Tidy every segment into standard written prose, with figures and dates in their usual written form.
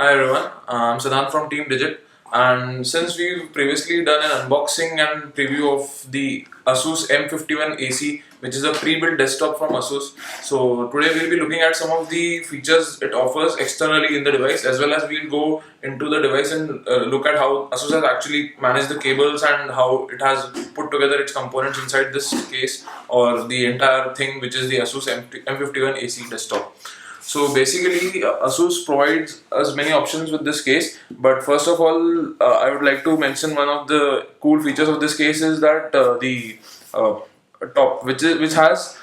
Hi everyone, I'm Siddhant from Team Digit, and since we've previously done an unboxing and preview of the ASUS M51-AC, which is a pre-built desktop from ASUS, so today we'll be looking at some of the features it offers externally in the device, as well as we'll go into the device and look at how ASUS has actually managed the cables and how it has put together its components inside this case or the entire thing, which is the ASUS M51-AC desktop. So basically, ASUS provides us many options with this case. But first of all, I would like to mention one of the cool features of this case is that the uh, top, which has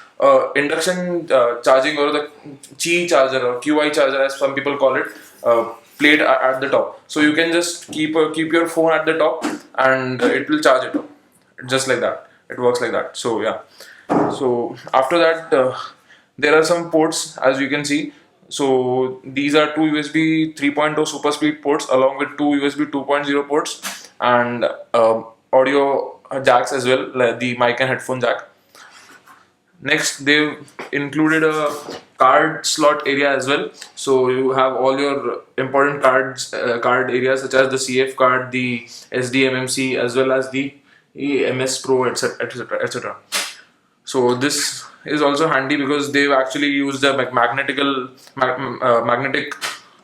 induction charging, or the Qi charger or QI charger, as some people call it, played at the top. So you can just keep your phone at the top, and it will charge it up, just like that. It works like that. So yeah. So after that, there are some ports, as you can see. So these are two USB 3.0 super speed ports along with two USB 2.0 ports, and audio jacks as well, like the mic and headphone jack. Next, they've included a card slot area as well. So you have all your important card areas such as the CF card, the SDMMC, as well as the MS Pro, etc., etc., etc. So this is also handy because they've actually used a magnetic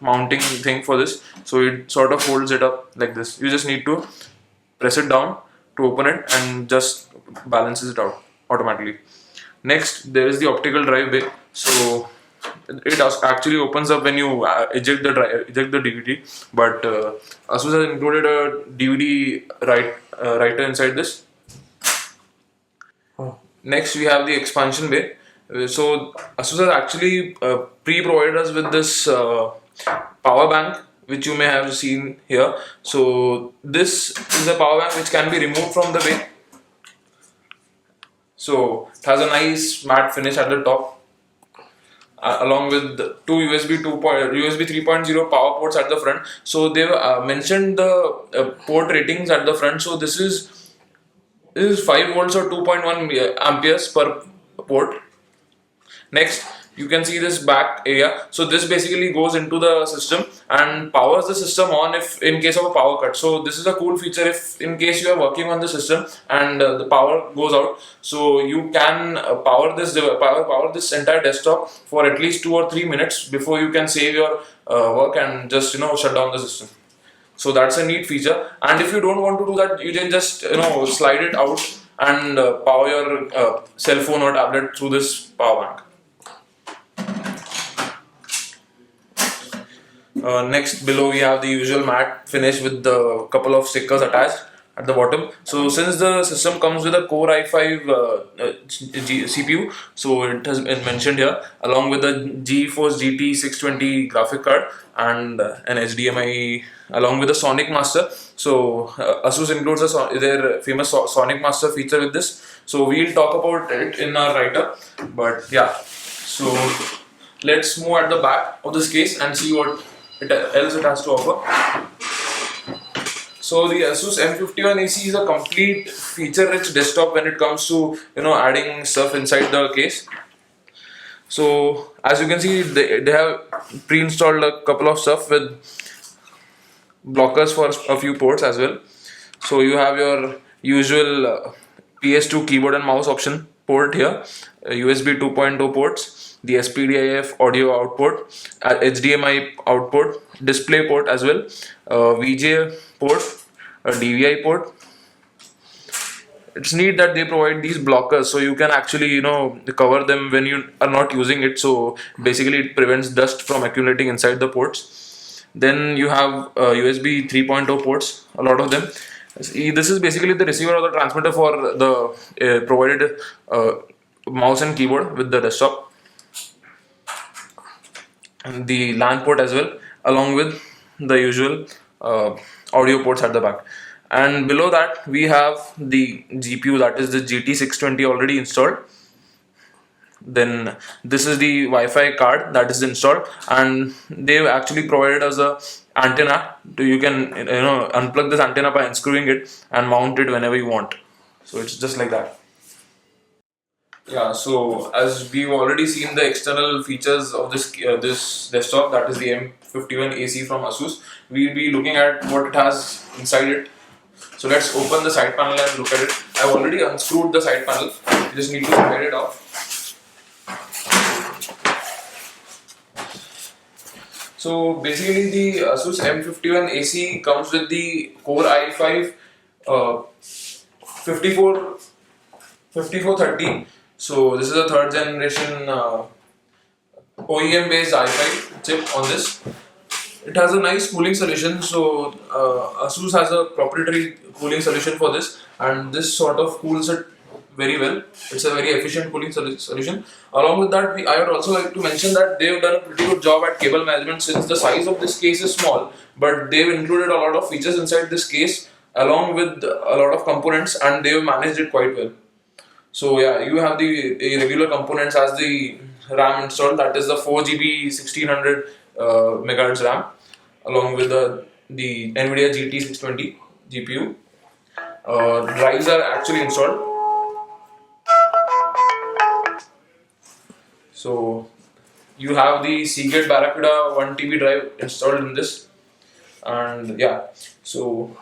mounting thing for this. So it sort of holds it up like this. You just need to press it down to open it and just balances it out automatically. Next, there is the optical drive bay. So it actually opens up when you eject the DVD. But ASUS has included a DVD writer inside this. Next, we have the expansion bay. So ASUS has actually pre-provided us with this power bank, which you may have seen here. So this is a power bank which can be removed from the bay. So it has a nice matte finish at the top, along with two USB 3.0 power ports at the front. So they've mentioned the port ratings at the front. So this is 5 volts or 2.1 amperes per port. Next, you can see this back area. So this basically goes into the system and powers the system on if in case of a power cut. So this is a cool feature if in case you are working on the system and the power goes out. So you can power this entire desktop for at least 2 or 3 minutes before you can save your work and just shut down the system. So that's a neat feature. And if you don't want to do that, you can just slide it out and power your cell phone or tablet through this power bank. Next, below we have the usual matte finish with the couple of stickers attached at the bottom. So since the system comes with a Core i5 CPU, so it has been mentioned here, along with the GeForce GT 620 graphic card and an HDMI, along with the Sonic Master. So ASUS includes their famous Sonic Master feature with this. So we'll talk about it in our write-up. But yeah, so let's move at the back of this case and see what else it has to offer. So the ASUS M51-AC is a complete feature-rich desktop when it comes to adding stuff inside the case. So as you can see, they have pre-installed a couple of stuff with blockers for a few ports as well. So you have your usual PS2 keyboard and mouse option port here, USB 2.0 ports, the SPDIF audio output, HDMI output, display port as well, VGA port, a DVI port. It's neat that they provide these blockers so you can actually cover them when you are not using it. So basically it prevents dust from accumulating inside the ports. Then you have USB 3.0 ports, a lot of them. This is basically the receiver or the transmitter for the provided mouse and keyboard with the desktop, and the LAN port as well, along with the usual audio ports at the back. And below that we have the GPU, that is the GT620 already installed. Then this is the Wi-Fi card that is installed, and they've actually provided us a antenna. You can unplug this antenna by unscrewing it and mount it whenever you want. So it's just like that. Yeah, so as we've already seen the external features of this desktop, that is the M51-AC from ASUS. We'll be looking at what it has inside it. So let's open the side panel and look at it. I've already unscrewed the side panel. You just need to slide it off. So basically the ASUS M51-AC comes with the Core i5 5430. So this is a third generation OEM based i5 chip on this. It has a nice cooling solution, so ASUS has a proprietary cooling solution for this, and this sort of cools it very well. It's a very efficient cooling solution. Along with that, I would also like to mention that they've done a pretty good job at cable management, since the size of this case is small, but they've included a lot of features inside this case along with a lot of components, and they've managed it quite well. So yeah, you have the regular components as the RAM installed, that is the 4GB 1600 MHz RAM, along with the NVIDIA GT 620 GPU. Drives are actually installed. So you have the Seagate Barracuda 1TB drive installed in this, and yeah, so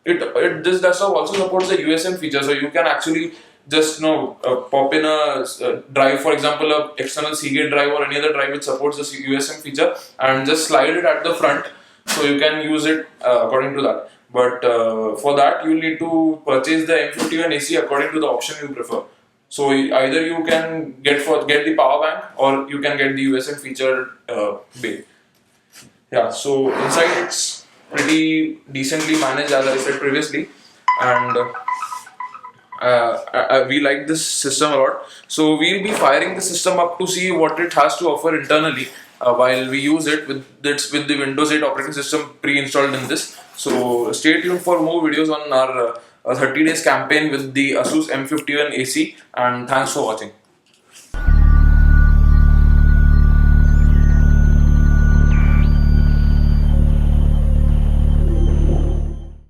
this desktop also supports the USM feature, so you can actually just pop in a drive, for example, a external Seagate drive or any other drive which supports this USM feature, and just slide it at the front, so you can use it according to that. But for that you need to purchase the M51-AC according to the option you prefer. So either you can get the power bank, or you can get the USM feature bay. Yeah, so inside it's pretty decently managed, as I said previously, and we like this system a lot. So we'll be firing the system up to see what it has to offer internally while we use it with the Windows 8 operating system pre-installed in this. So stay tuned for more videos on our 30 days campaign with the ASUS M51-AC, and thanks for watching.